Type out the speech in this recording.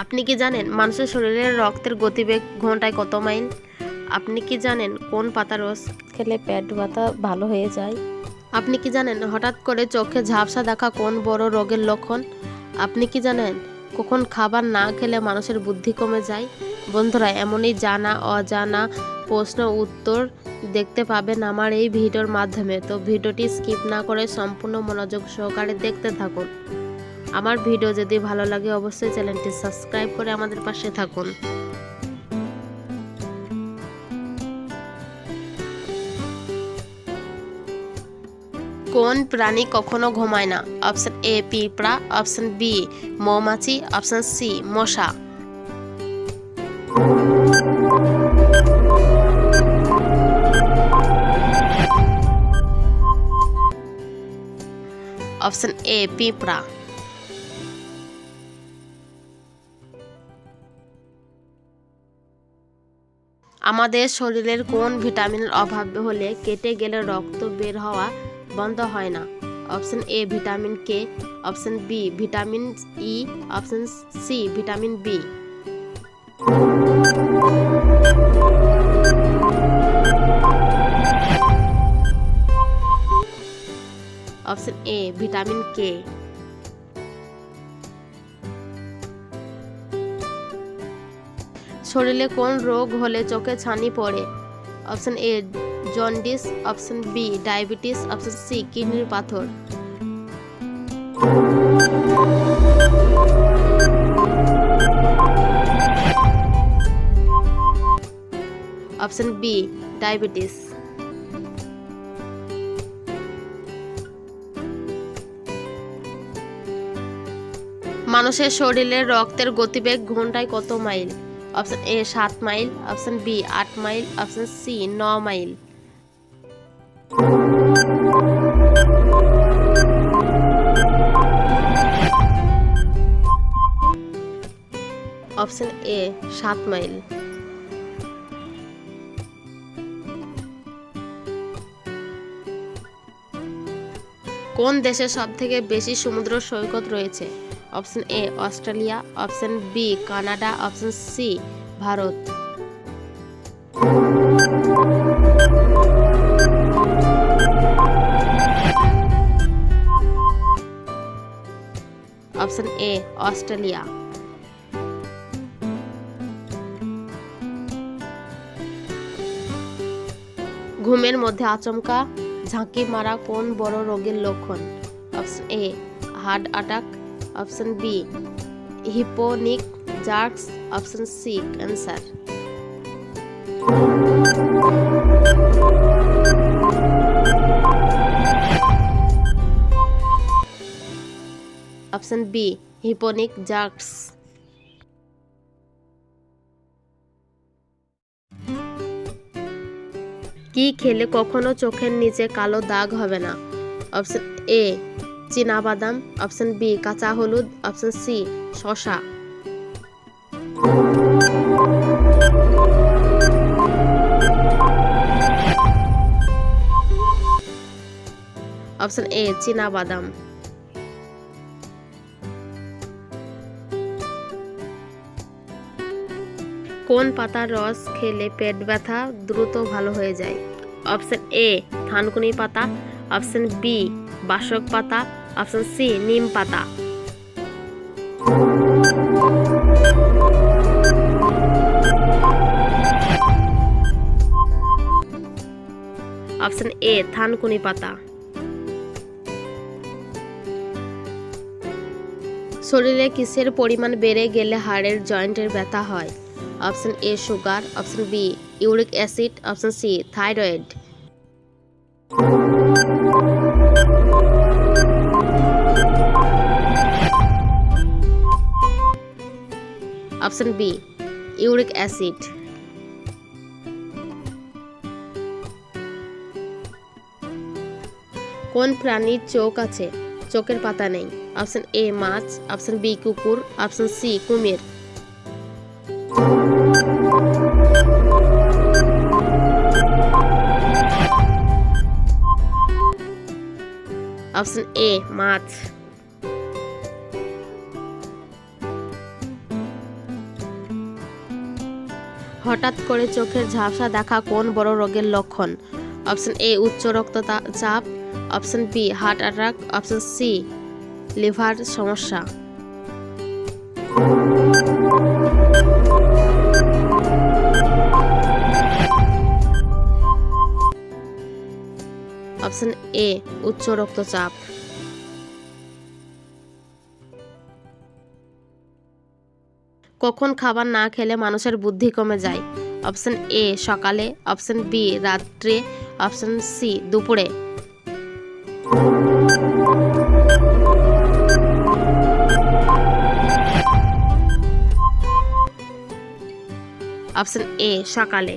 আপনি কি জানেন মানুষের শরীরের রক্তের গতিবেগ ঘন্টায় কত মাইল? আপনি কি জানেন কোন পাতার রস খেলে পেট ব্যথা ভালো হয়ে যায়? আপনি কি জানেন হঠাৎ করে চোখে ঝাপসা দেখা কোন বড় রোগের লক্ষণ? আপনি কি জানেন কখন খাবার না খেলে মানুষের বুদ্ধি কমে যায়? বন্ধুরা, এমনই জানা অজানা প্রশ্ন উত্তর দেখতে পাবেন আমার এই ভিডিওর মাধ্যমে। তো ভিডিওটি স্কিপ না করে সম্পূর্ণ মনোযোগ সহকারে দেখতে থাকুন। আমার ভিডিও যদি ভালো লাগে অবশ্যই চ্যানেলটি সাবস্ক্রাইব করে আমাদের পাশে থাকুন। কোন প্রাণী কখনো ঘুমায় না? অপশন এ পিঁপড়া, অপশন বি মৌমাছি, অপশন সি মশা। অপশন এ পিঁপড়া। আমাদের শরীরের কোন ভিটামিনের অভাব হলে কেটে গেলে রক্ত বের হওয়া বন্ধ হয় না? Option A vitamin K, option B vitamin E, option C vitamin B. Option A vitamin K. শরীরে কোন রোগ হলে চোখে ছানি পড়ে? Option A jaundice, option B diabetes, option C কিডনির পাথর। Option B diabetes. মানুষের শরীরের রক্তের গতিবেগ ঘন্টায় কত mile? Option A 7 mile, option B 8 mile, option C 9 mile. Option A 7 mile. কোন দেশে সবথেকে বেশি সমুদ্র সৈকত রয়েছে? Option A Australia, option B Canada, option C Bharat. Option A Australia. ঘুমের মধ্যে আচমকা ঝাঁকি মারা কোন বড় রোগের লক্ষণ? Option A heart attack, option B hypnic jerks, option C cancer. Option B hypnic jerks. কি খেলে কখনো চোখের নিচে কালো দাগ হবে না? অপশন এ চীনাবাদাম, অপশন বি কাঁচা হলুদ, অপশন সি শসা। অপশন এ চীনাবাদাম। কোন পাতার রস খেলে পেট ব্যথা দ্রুত ভালো হয়ে যায়? অপশন এ থানকুনি পাতা, অপশন বি বাসক পাতা, অপশন সি নিম পাতা। অপশন এ থানকুনি পাতা। শরীরে কিসের পরিমাণ বেড়ে গেলে হাড়ের জয়েন্টের ব্যথা হয়? Option A sugar, option B uric acid, option C thyroid. Option B uric acid. কোন প্রাণীর চোখ আছে চোখের পাতা নেই? অপশন এ মাছ, অপশন বি কুকুর, অপশন সি কুমির। অপশন এ মাছ। হঠাৎ করে চোখের ঝাপসা দেখা কোন বড় রোগের লক্ষণ? অপশন এ উচ্চ রক্তচাপ, option B heart attack, option C liver সমস্যা। অপশন এ উচ্চ রক্তচাপ। কখন খাবার না খেলে মানুষের বুদ্ধি কমে যায়? অপশন এ সকালে, অপশন বি রাত্রে, অপশন সি দুপুরে। অপশন এ সকালে।